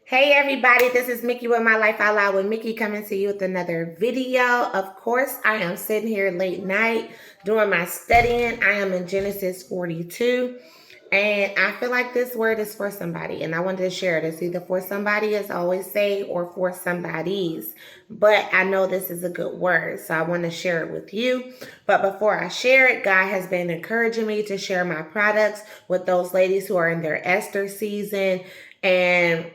Hey everybody, this is Mickey with My Life Out Loud with Mickey coming to you with another video. Of course, I am sitting here late night doing my studying. I am in Genesis 42 and I feel like this word is for somebody and I wanted to share it. It's either for somebody, as I always say, or for somebody's. But I know this is a good word, so I want to share it with you. But before I share it, God has been encouraging me to share my products with those ladies who are in their Esther season. And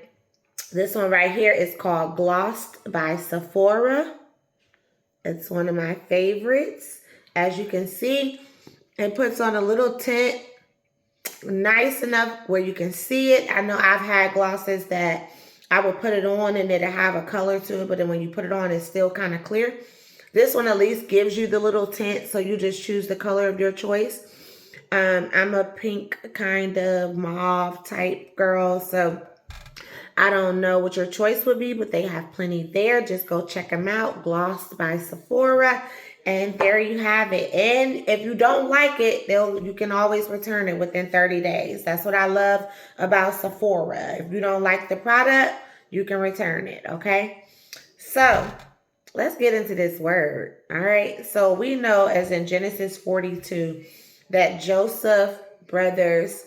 this one right here is called Glossed by Sephora. It's one of my favorites. As you can see, it puts on a little tint, nice enough where you can see it. I know I've had glosses that I would put it on and it'll have a color to it, but then when you put it on, it's still kind of clear. This one at least gives you the little tint, so you just choose the color of your choice. I'm a pink kind of mauve type girl, so I don't know what your choice would be, but they have plenty there. Just go check them out. Glossed by Sephora. And there you have it. And if you don't like it, you can always return it within 30 days. That's what I love about Sephora. If you don't like the product, you can return it, okay? So let's get into this word. All right. So we know, as in Genesis 42, that Joseph brothers,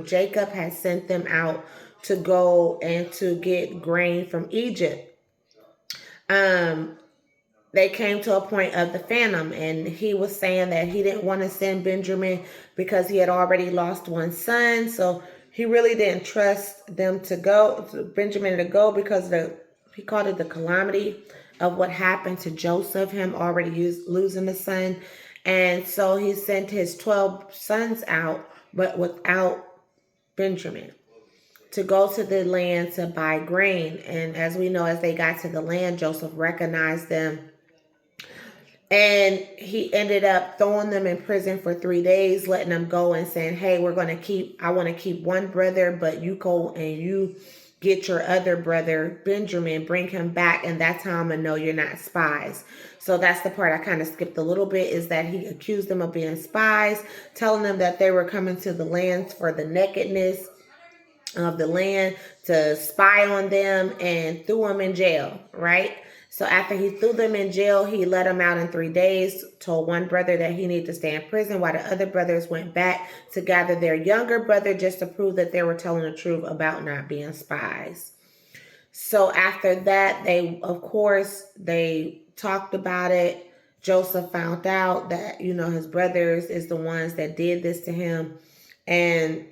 Jacob had sent them out to go and to get grain from Egypt. They came to a point of the famine, and he was saying that he didn't want to send Benjamin because he had already lost one son. So he really didn't trust them to go, Benjamin to go, because he called it the calamity of what happened to Joseph, him already losing a son. And so he sent his 12 sons out, but without Benjamin, to go to the land to buy grain. And as we know, as they got to the land, Joseph recognized them. And he ended up throwing them in prison for 3 days, letting them go and saying, hey, I want to keep one brother, but you go and you get your other brother, Benjamin, bring him back. And that's how I'm going to know you're not spies. So that's the part I kind of skipped a little bit, is that he accused them of being spies, telling them that they were coming to the lands for the nakedness of the land, to spy on them, and threw them in jail, right? So after he threw them in jail, he let them out in 3 days, told one brother that he needed to stay in prison, while the other brothers went back to gather their younger brother just to prove that they were telling the truth about not being spies. So after that, they talked about it. Joseph found out that, his brothers is the ones that did this to him. And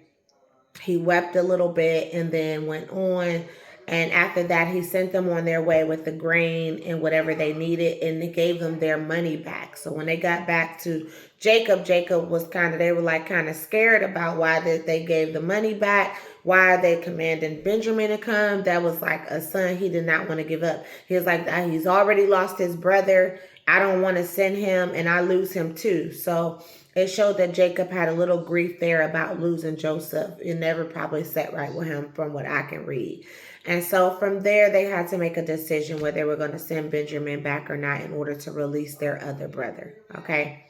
he wept a little bit and then went on. And after that, he sent them on their way with the grain and whatever they needed, and he gave them their money back. So when they got back to Jacob, they were like kind of scared about why they gave the money back. Why are they commanding Benjamin to come? That was like a son he did not want to give up. He was like, he's already lost his brother. I don't want to send him, and I lose him too. So it showed that Jacob had a little grief there about losing Joseph. It never probably sat right with him, from what I can read. And so from there, they had to make a decision whether they were going to send Benjamin back or not in order to release their other brother. Okay.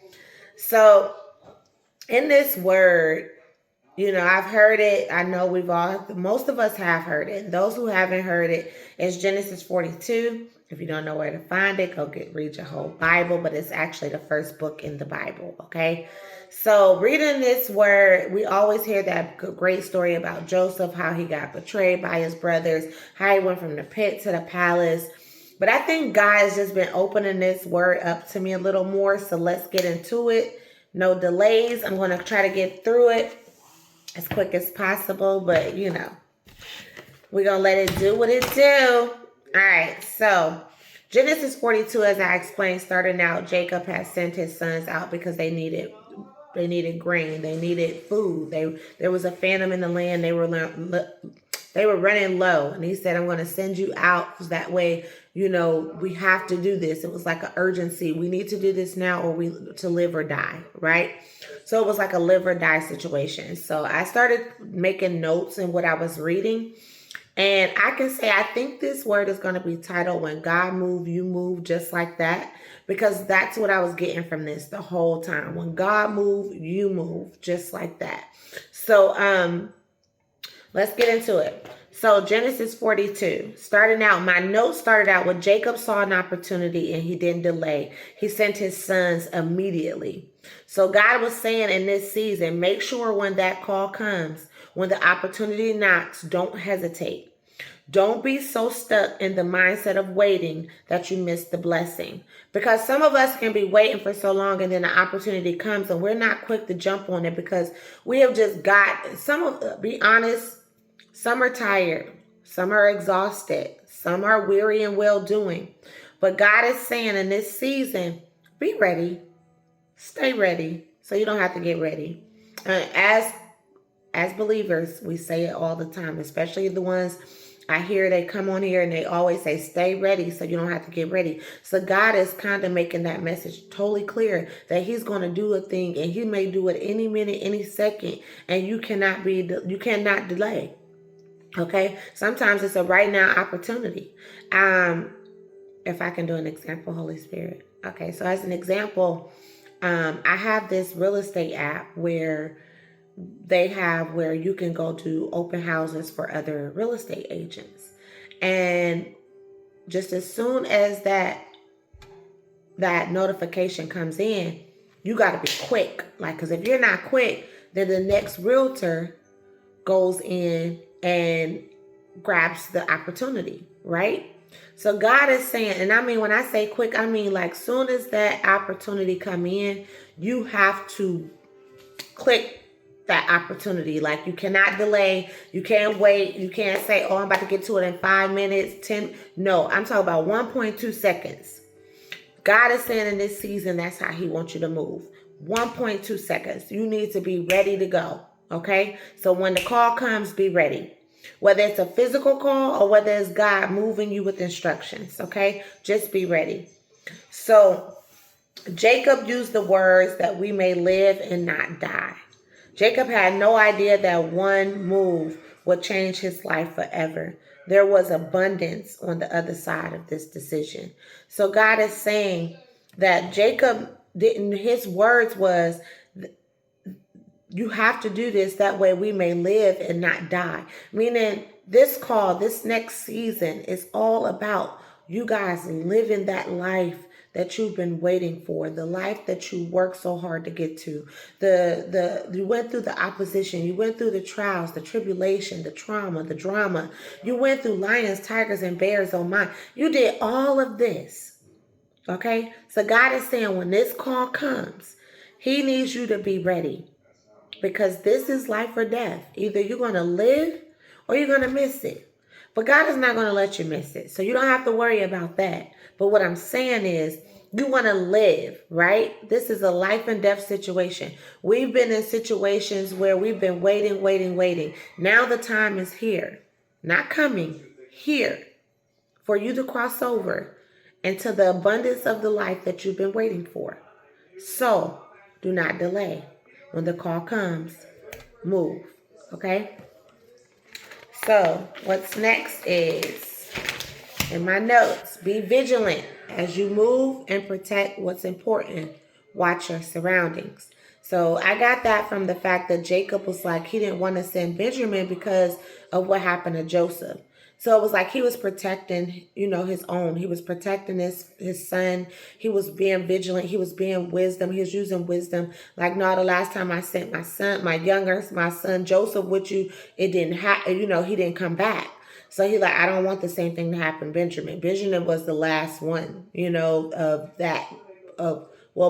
So in this word, I've heard it. I know most of us have heard it. Those who haven't heard it, it's Genesis 42. If you don't know where to find it, read your whole Bible, but it's actually the first book in the Bible, okay? So reading this word, we always hear that great story about Joseph, how he got betrayed by his brothers, how he went from the pit to the palace. But I think God has just been opening this word up to me a little more, so let's get into it. No delays. I'm going to try to get through it as quick as possible, but we're going to let it do what it do. All right, so Genesis 42, as I explained, starting out, Jacob had sent his sons out because they needed grain, they needed food. There was a famine in the land. They were running low, and he said, I'm going to send you out so that way, we have to do this. It was like an urgency. We need to do this now, or to live or die, right? So it was like a live or die situation. So I started making notes in what I was reading. And I can say, I think this word is going to be titled, When God Move, You Move, just like that. Because that's what I was getting from this the whole time. When God move, you move, just like that. So let's get into it. So Genesis 42, starting out, my notes started out with Jacob saw an opportunity and he didn't delay. He sent his sons immediately. So God was saying in this season, make sure when that call comes, when the opportunity knocks, don't hesitate. Don't be so stuck in the mindset of waiting that you miss the blessing. Because some of us can be waiting for so long and then the opportunity comes and we're not quick to jump on it because we have just got be honest, some are tired, some are exhausted, some are weary and well doing. But God is saying in this season, be ready, stay ready, so you don't have to get ready. As believers, we say it all the time, especially the ones I hear they come on here and they always say, stay ready so you don't have to get ready. So God is kind of making that message totally clear that he's going to do a thing and he may do it any minute, any second, and you cannot delay. Okay. Sometimes it's a right now opportunity. If I can do an example, Holy Spirit. Okay. So as an example, I have this real estate app where you can go to open houses for other real estate agents. And just as soon as that notification comes in, you got to be quick. Because if you're not quick, then the next realtor goes in and grabs the opportunity, right? So God is saying, and I mean, when I say quick, I mean soon as that opportunity come in, you have to click that opportunity. You cannot delay. You can't wait. You can't say, oh, I'm about to get to it in 5 minutes, 10. No, I'm talking about 1.2 seconds. God is saying in this season, that's how he wants you to move. 1.2 seconds. You need to be ready to go. Okay. So when the call comes, be ready. Whether it's a physical call or whether it's God moving you with instructions. Okay. Just be ready. So Jacob used the words that we may live and not die. Jacob had no idea that one move would change his life forever. There was abundance on the other side of this decision. So God is saying that Jacob didn't, his words was, you have to do this, that way we may live and not die. Meaning this call, this next season is all about you guys living that life that you've been waiting for, the life that you worked so hard to get to. You went through the opposition, you went through the trials, the tribulation, the trauma, the drama. You went through lions, tigers, and bears on mine. You did all of this. Okay? So God is saying when this call comes, he needs you to be ready. Because this is life or death. Either you're going to live or you're going to miss it. But God is not going to let you miss it. So you don't have to worry about that. But what I'm saying is you want to live, right? This is a life and death situation. We've been in situations where we've been waiting. Now the time is here. Not coming. Here. For you to cross over into the abundance of the life that you've been waiting for. So do not delay. When the call comes, move. Okay? So, what's next is, in my notes, be vigilant as you move and protect what's important. Watch your surroundings. So, I got that from the fact that Jacob was he didn't want to send Benjamin because of what happened to Joseph. So it was he was protecting, his own. He was protecting his son. He was being vigilant. He was being wisdom. He was using wisdom. No, the last time I sent my son Joseph with you, it didn't happen. He didn't come back. So he I don't want the same thing to happen to Benjamin. Benjamin was the last one, of that,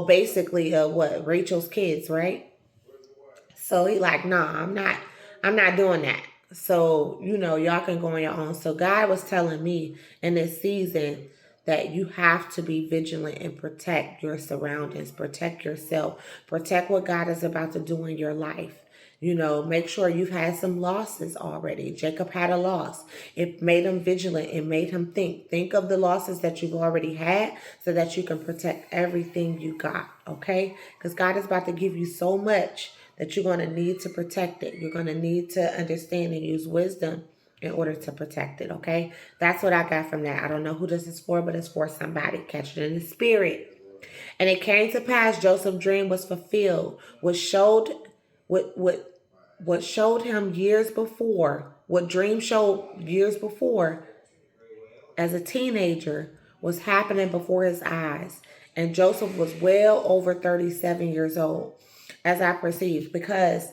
basically what Rachel's kids, right? So he nah, I'm not doing that. So, y'all can go on your own. So God was telling me in this season that you have to be vigilant and protect your surroundings, protect yourself, protect what God is about to do in your life. Make sure you've had some losses already. Jacob had a loss. It made him vigilant. It made him think. Think of the losses that you've already had so that you can protect everything you got, okay? Because God is about to give you so much that you're going to need to protect it. You're going to need to understand and use wisdom in order to protect it, okay? That's what I got from that. I don't know who this is for, but it's for somebody. Catch it in the spirit. And it came to pass, Joseph's dream was fulfilled, what showed him years before What dream showed years before as a teenager was happening before his eyes. And Joseph was well over 37 years old, as I perceived, because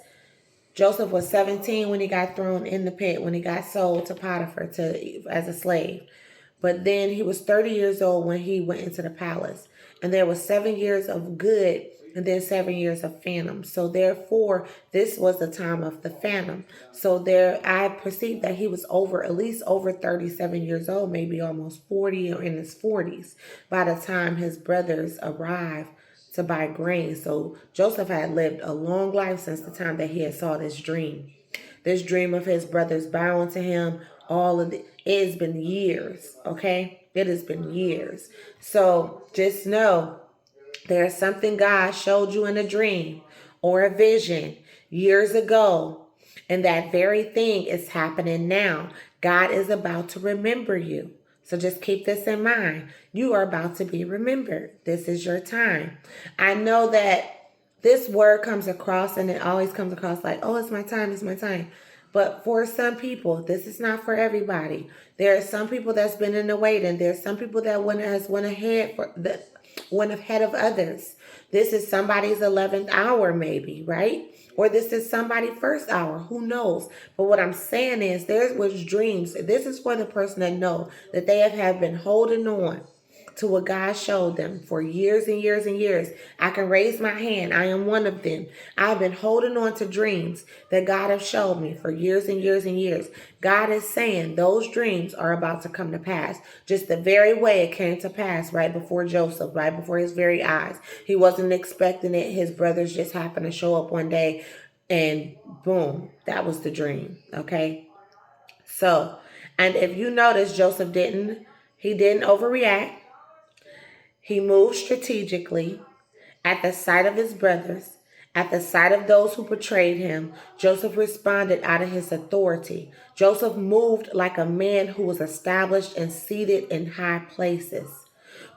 Joseph was 17 when he got thrown in the pit, when he got sold to Potiphar as a slave. But then he was 30 years old when he went into the palace. And there was 7 years of good and then 7 years of famine. So therefore, this was the time of the famine. So there, I perceived that he was at least over 37 years old, maybe almost 40 or in his 40s by the time his brothers arrived to buy grain. So Joseph had lived a long life since the time that he had saw this dream. This dream of his brothers bowing to him, it has been years, okay? It has been years. So just know there's something God showed you in a dream or a vision years ago, and that very thing is happening now. God is about to remember you. So just keep this in mind. You are about to be remembered. This is your time. I know that this word comes across and it always comes across like, oh, it's my time, it's my time. But for some people, this is not for everybody. There are some people that's been in the waiting. There's some people that went ahead of others. This is somebody's 11th hour, maybe, right? Or this is somebody's first hour. Who knows? But what I'm saying is, there was dreams. This is for the person that know that they have been holding on to what God showed them for years and years and years. I can raise my hand. I am one of them. I've been holding on to dreams that God has showed me for years and years and years. God is saying those dreams are about to come to pass. Just the very way it came to pass right before Joseph, right before his very eyes. He wasn't expecting it. His brothers just happened to show up one day and boom, that was the dream. Okay. So, and if you notice, Joseph didn't overreact. He moved strategically. At the sight of his brothers, at the sight of those who betrayed him, Joseph responded out of his authority. Joseph moved like a man who was established and seated in high places.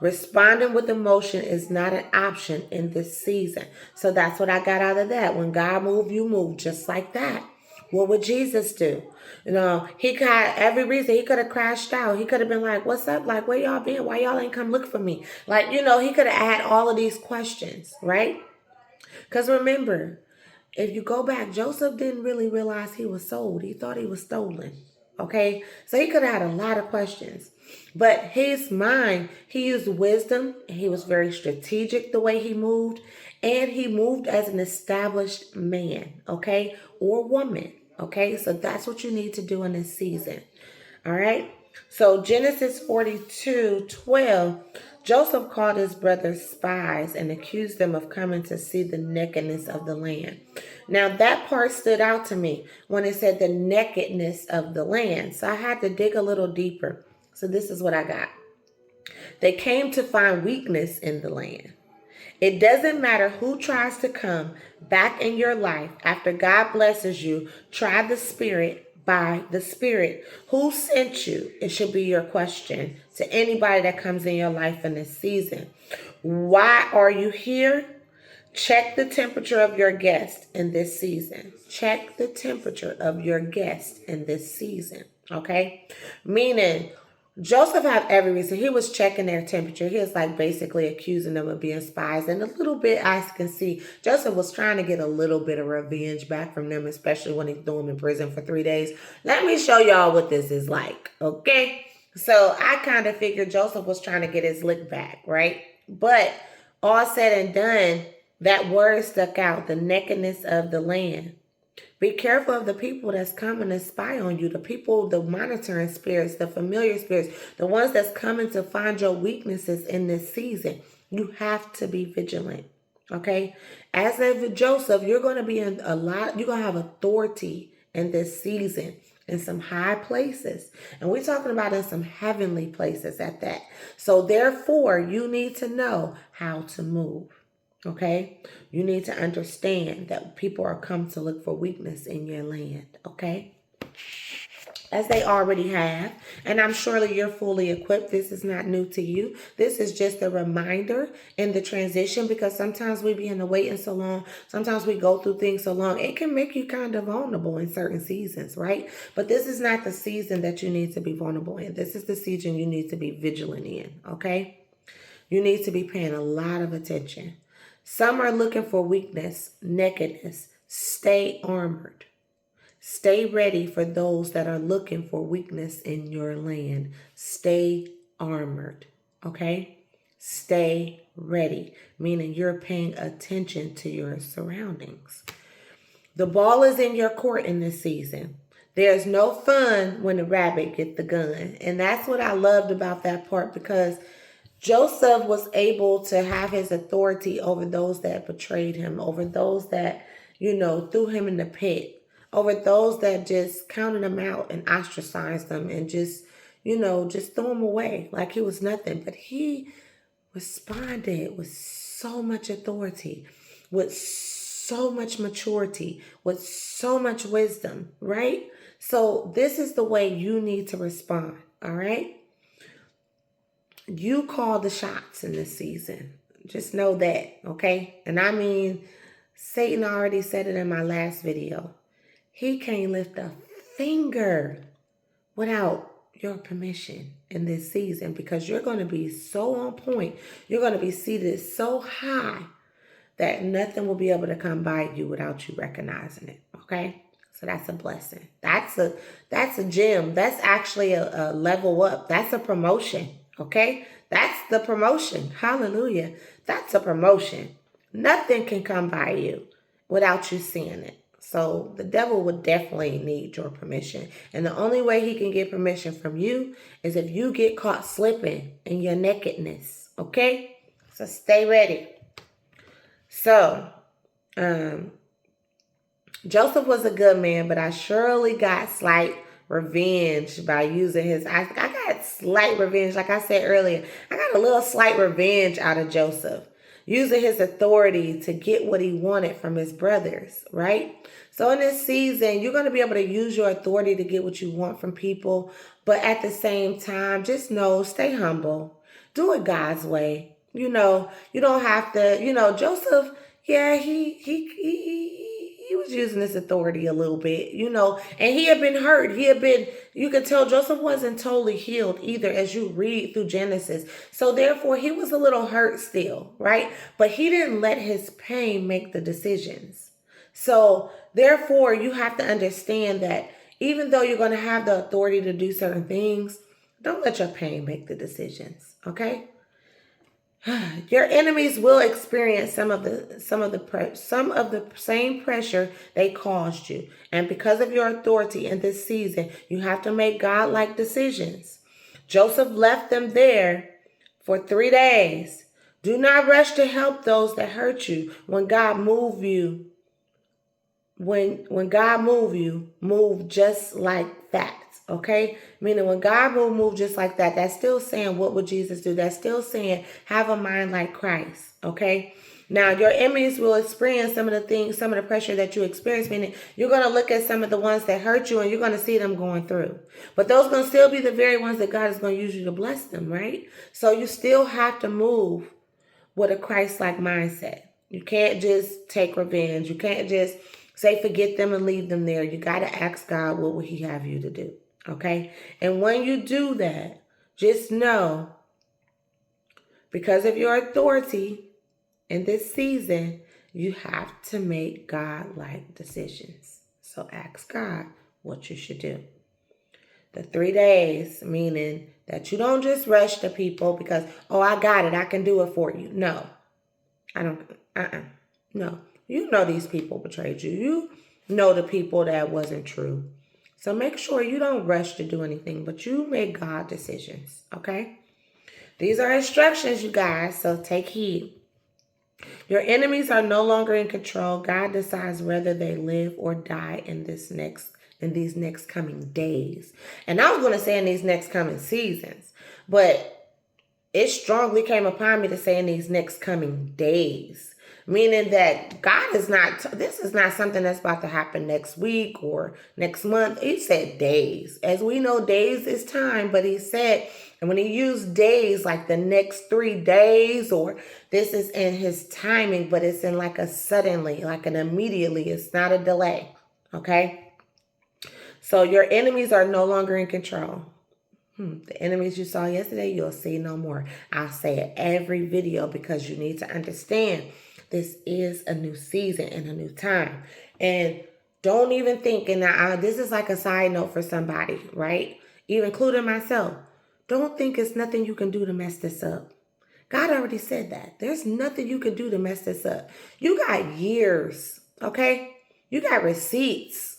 Responding with emotion is not an option in this season. So that's what I got out of that. When God moved, you move just like that. What would Jesus do? He got every reason. He could have crashed out. He could have been like, what's up? Like, where y'all been? Why y'all ain't come look for me? Like, he could have had all of these questions, right? Because remember, if you go back, Joseph didn't really realize he was sold. He thought he was stolen. Okay? So he could have had a lot of questions. But his mind, he used wisdom. He was very strategic the way he moved. And he moved as an established man, okay? Or woman, okay? So that's what you need to do in this season. All right? So Genesis 42:12, Joseph called his brothers spies and accused them of coming to see the nakedness of the land. Now that part stood out to me when it said the nakedness of the land. So I had to dig a little deeper. So this is what I got. They came to find weakness in the land. It doesn't matter who tries to come back in your life after God blesses you. Try the Spirit by the Spirit. Who sent you? It should be your question to anybody that comes in your life in this season. Why are you here? Check the temperature of your guest in this season. Check the temperature of your guest in this season. Okay? Meaning, Joseph had every reason. He was checking their temperature. He was like basically accusing them of being spies. And a little bit, I can see, Joseph was trying to get a little bit of revenge back from them, especially when he threw them in prison for 3 days. Let me show y'all what this is like, okay? So I kind of figured Joseph was trying to get his lick back, right? But all said and done, that word stuck out, the nakedness of the land. Be careful of the people that's coming to spy on you, the people, the monitoring spirits, the familiar spirits, the ones that's coming to find your weaknesses in this season. You have to be vigilant, okay? As of Joseph, you're going to be you're going to have authority in this season in some high places. And we're talking about in some heavenly places at that. So therefore, you need to know how to move. Okay, you need to understand that people are come to look for weakness in your land. Okay, as they already have. And I'm surely you're fully equipped. This is not new to you. This is just a reminder in the transition, because sometimes we be in the waiting so long. Sometimes we go through things so long. It can make you kind of vulnerable in certain seasons, right? But this is not the season that you need to be vulnerable in. This is the season you need to be vigilant in, okay? You need to be paying a lot of attention. Some are looking for weakness, nakedness. Stay armored. Stay ready for those that are looking for weakness in your land. Stay armored, okay? Stay ready, meaning you're paying attention to your surroundings. The ball is in your court in this season. There's no fun when the rabbit gets the gun. And that's what I loved about that part, because Joseph was able to have his authority over those that betrayed him, over those that, threw him in the pit, over those that just counted him out and ostracized him and just threw him away like he was nothing. But he responded with so much authority, with so much maturity, with so much wisdom, right? So this is the way you need to respond, all right? You call the shots in this season. Just know that, okay? And I mean, Satan already said it in my last video. He can't lift a finger without your permission in this season, because you're going to be so on point. You're going to be seated so high that nothing will be able to come by you without you recognizing it, okay? So that's a blessing. That's a gem. That's actually a level up. That's a promotion. Okay, that's the promotion. Hallelujah. That's a promotion. Nothing can come by you without you seeing it. So the devil would definitely need your permission. And the only way he can get permission from you is if you get caught slipping in your nakedness. Okay, so stay ready. So, Joseph was a good man, but I surely got slight revenge by using I got slight revenge. Like I said earlier, I got a little slight revenge out of Joseph, using his authority to get what he wanted from his brothers, right? So in this season, you're going to be able to use your authority to get what you want from people. But at the same time, just know, stay humble. Do it God's way. You don't have to, Joseph, yeah, he was using his authority a little bit, and he had been hurt. You could tell Joseph wasn't totally healed either, as you read through Genesis. So therefore, he was a little hurt still, right? But he didn't let his pain make the decisions. So therefore, you have to understand that even though you're going to have the authority to do certain things, don't let your pain make the decisions, okay? Your enemies will experience some of the same pressure they caused you. And because of your authority in this season, you have to make God-like decisions. Joseph left them there for 3 days. Do not rush to help those that hurt you. When God move you, when God move you, move just like that. Okay? Meaning when God will move just like that, that's still saying, what would Jesus do? That's still saying, have a mind like Christ. Okay? Now, your enemies will experience some of the pressure that you experience, meaning you're going to look at some of the ones that hurt you and you're going to see them going through. But those are going to still be the very ones that God is going to use you to bless them, right? So you still have to move with a Christ-like mindset. You can't just take revenge. You can't just say forget them and leave them there. You got to ask God, what would he have you to do? Okay? And when you do that, just know, because of your authority in this season, you have to make God-like decisions. So ask God what you should do. The 3 days, meaning that you don't just rush to people because, oh, I got it, I can do it for you. No. I don't, no. You know these people betrayed you. You know the people that wasn't true. So make sure you don't rush to do anything, but you make God decisions, okay? These are instructions, you guys, so take heed. Your enemies are no longer in control. God decides whether they live or die in these next coming days. And I was going to say in these next coming seasons, but it strongly came upon me to say in these next coming days. Meaning that God is not, this is not something that's about to happen next week or next month. He said days. As we know, days is time, but he said, and when he used days, like the next 3 days, or this is in his timing, but it's in like a suddenly, like an immediately. It's not a delay. Okay. So your enemies are no longer in control. The enemies you saw yesterday, you'll see no more. I'll say it every video because you need to understand this is a new season and a new time. And don't even think, and this is like a side note for somebody, right? Even including myself. Don't think it's nothing you can do to mess this up. God already said that. There's nothing you can do to mess this up. You got years, okay? You got receipts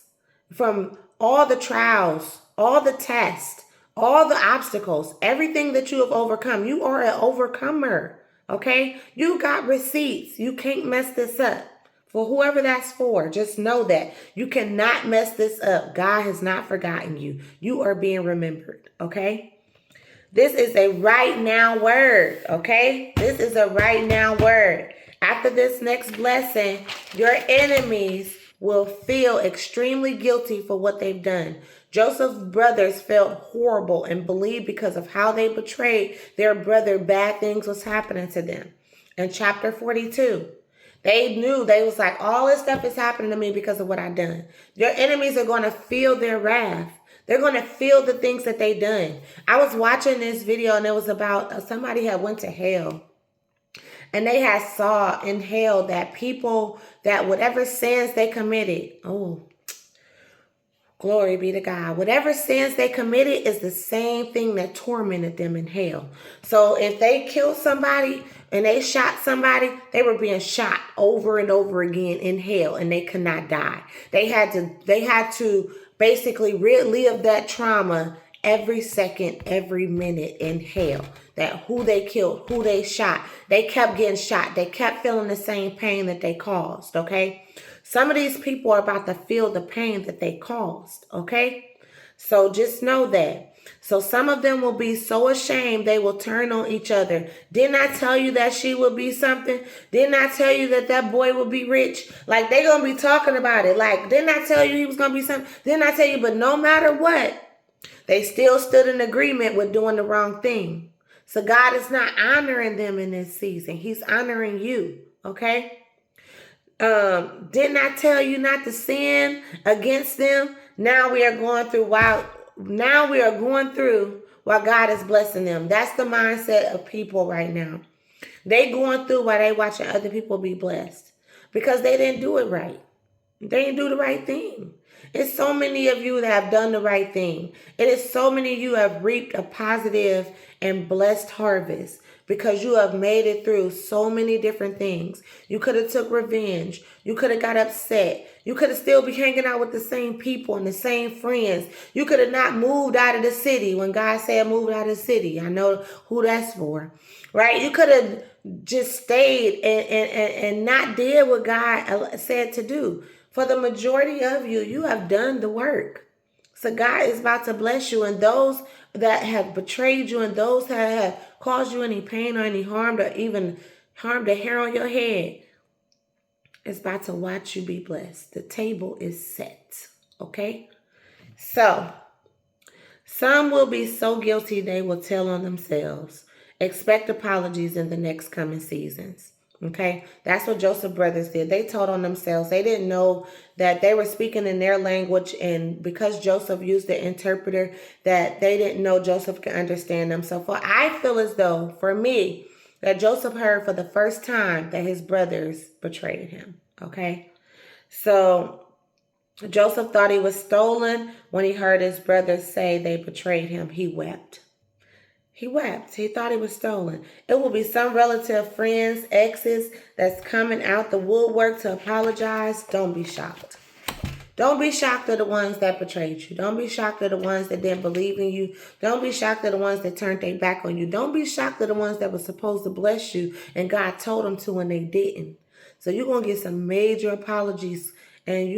from all the trials, all the tests, all the obstacles, everything that you have overcome. You are an overcomer, okay? You got receipts. You can't mess this up. For whoever that's for, just know that you cannot mess this up. God has not forgotten you. You are being remembered, okay? This is a right now word, okay? This is a right now word. After this next blessing, your enemies will feel extremely guilty for what they've done. Joseph's brothers felt horrible and believed because of how they betrayed their brother, bad things was happening to them. In chapter 42, they knew, they was like, all this stuff is happening to me because of what I've done. Your enemies are going to feel their wrath. They're going to feel the things that they done. I was watching this video and it was about somebody had went to hell. And they had saw in hell that people, that whatever sins they committed, glory be to God. Whatever sins they committed is the same thing that tormented them in hell. So if they killed somebody and they shot somebody, they were being shot over and over again in hell and they could not die. They had to basically relive that trauma every second, every minute in hell. That who they killed, who they shot, they kept getting shot. They kept feeling the same pain that they caused, okay? Some of these people are about to feel the pain that they caused, okay? So just know that. So some of them will be so ashamed they will turn on each other. Didn't I tell you that she would be something? Didn't I tell you that that boy would be rich? Like, they're going to be talking about it. Like, didn't I tell you he was going to be something? Didn't I tell you? But no matter what, they still stood in agreement with doing the wrong thing. So God is not honoring them in this season. He's honoring you, okay? Didn't I tell you not to sin against them? Now we are going through while God is blessing them. That's the mindset of people right now. They going through while they watching other people be blessed because they didn't do it right. They didn't do the right thing. It's so many of you that have done the right thing. It is so many of you have reaped a positive and blessed harvest because you have made it through so many different things. You could have took revenge. You could have got upset. You could have still be hanging out with the same people and the same friends. You could have not moved out of the city when God said move out of the city. I know who that's for, right? You could have just stayed and not did what God said to do. For the majority of you, you have done the work. So God is about to bless you. And those that have betrayed you and those that have caused you any pain or any harm or even harmed the hair on your head is about to watch you be blessed. The table is set. Okay? So, some will be so guilty they will tell on themselves. Expect apologies in the next coming seasons. Okay, that's what Joseph's brothers did. They told on themselves. They didn't know that they were speaking in their language, and because Joseph used the interpreter, that they didn't know Joseph could understand them. So I feel as though, for me, that Joseph heard for the first time that his brothers betrayed him. Okay, so Joseph thought he was stolen when he heard his brothers say they betrayed him. He wept. He wept. He thought he was stolen. It will be some relative, friends, exes that's coming out the woodwork to apologize. Don't be shocked. Don't be shocked at the ones that betrayed you. Don't be shocked at the ones that didn't believe in you. Don't be shocked at the ones that turned their back on you. Don't be shocked at the ones that were supposed to bless you and God told them to and they didn't. So you're going to get some major apologies and,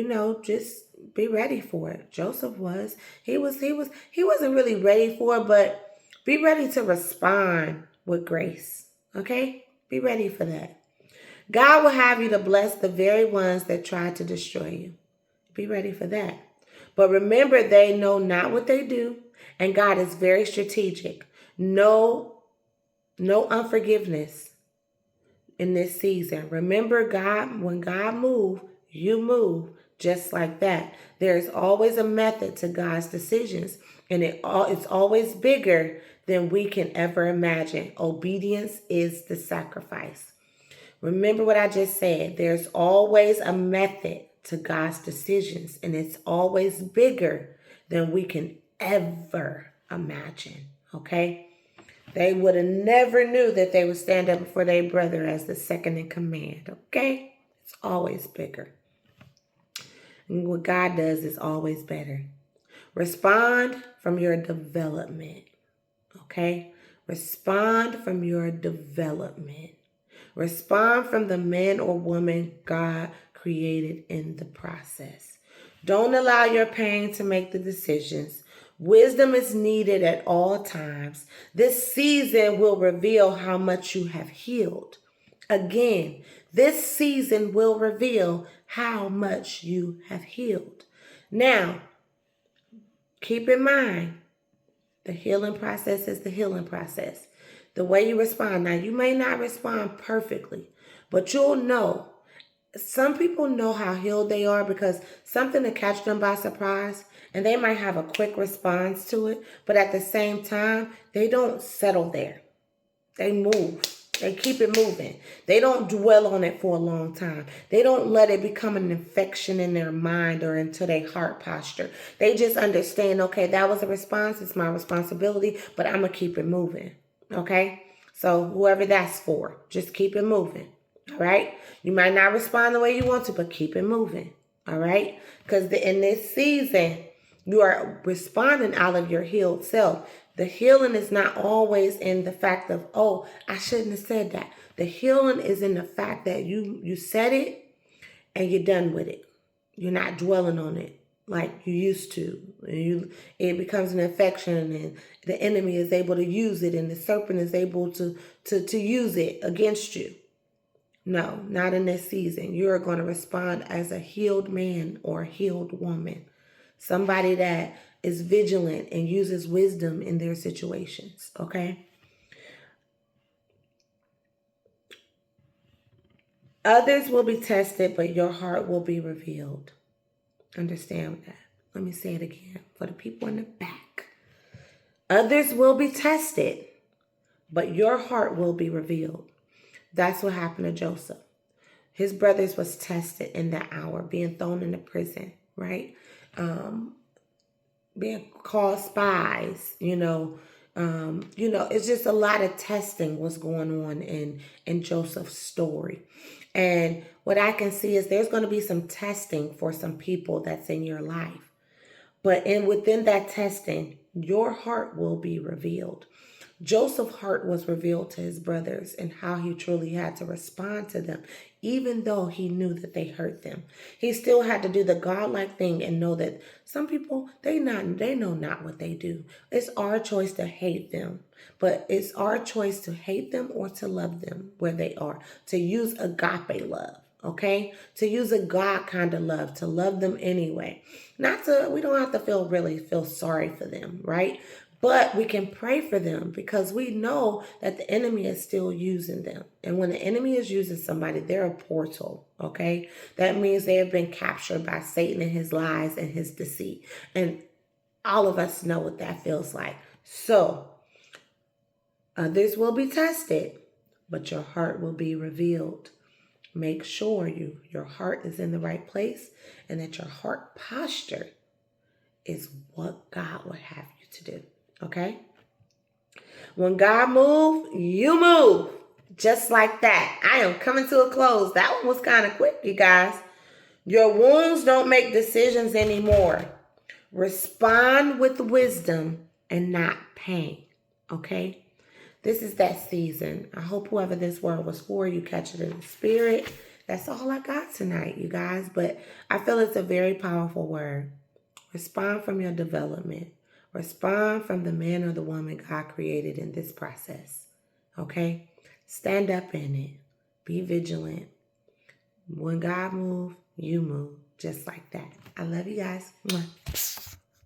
just be ready for it. Joseph was. He wasn't really ready for it, but be ready to respond with grace, okay? Be ready for that. God will have you to bless the very ones that try to destroy you. Be ready for that. But remember, they know not what they do, and God is very strategic. No unforgiveness in this season. Remember, God, when God moves, you move just like that. There's always a method to God's decisions, and it's always bigger than we can ever imagine. Obedience is the sacrifice. Remember what I just said. There's always a method to God's decisions, and it's always bigger than we can ever imagine. Okay? They would have never knew that they would stand up before their brother as the second in command. Okay? It's always bigger. And what God does is always better. Respond from your development. Okay? Respond from your development. Respond from the man or woman God created in the process. Don't allow your pain to make the decisions. Wisdom is needed at all times. This season will reveal how much you have healed. Again, this season will reveal how much you have healed. Now, keep in mind, the healing process is the healing process. The way you respond. Now, you may not respond perfectly, but you'll know. Some people know how healed they are because something to catch them by surprise, and they might have a quick response to it, but at the same time, they don't settle there. They move. They keep it moving. They don't dwell on it for a long time. They don't let it become an infection in their mind or into their heart posture. They just understand, okay, that was a response. It's my responsibility, but I'm going to keep it moving. Okay? So whoever that's for, just keep it moving. All right? You might not respond the way you want to, but keep it moving. All right? Because in this season, you are responding out of your healed self. The healing is not always in the fact of, oh, I shouldn't have said that. The healing is in the fact that you said it and you're done with it. You're not dwelling on it like you used to. It becomes an infection, and the enemy is able to use it, and the serpent is able to use it against you. No, not in this season. You're going to respond as a healed man or a healed woman. Somebody that is vigilant and uses wisdom in their situations, okay? Others will be tested, but your heart will be revealed. Understand that. Let me say it again for the people in the back. Others will be tested, but your heart will be revealed. That's what happened to Joseph. His brothers was tested in that hour, being thrown into prison, right? Being called spies, it's just a lot of testing was going on in Joseph's story. And what I can see is there's going to be some testing for some people that's in your life. But within that testing, your heart will be revealed. Joseph's heart was revealed to his brothers and how he truly had to respond to them, even though he knew that they hurt them. He still had to do the godlike thing and know that some people, they know not what they do. It's our choice to hate them, but it's our choice to hate them or to love them where they are, to use agape love. Okay, to use a God kind of love, to love them anyway. We don't have to really feel sorry for them, right? But we can pray for them because we know that the enemy is still using them. And when the enemy is using somebody, they're a portal, okay? That means they have been captured by Satan and his lies and his deceit. And all of us know what that feels like. So, others will be tested, but your heart will be revealed. Make sure your heart is in the right place and that your heart posture is what God would have you to do. Okay? When God moves, you move. Just like that. I am coming to a close. That one was kind of quick, you guys. Your wounds don't make decisions anymore. Respond with wisdom and not pain. Okay? This is that season. I hope whoever this word was for, you catch it in the spirit. That's all I got tonight, you guys. But I feel it's a very powerful word. Respond from your development. Respond from the man or the woman God created in this process. Okay? Stand up in it. Be vigilant. When God moves, you move just like that. I love you guys. Mwah.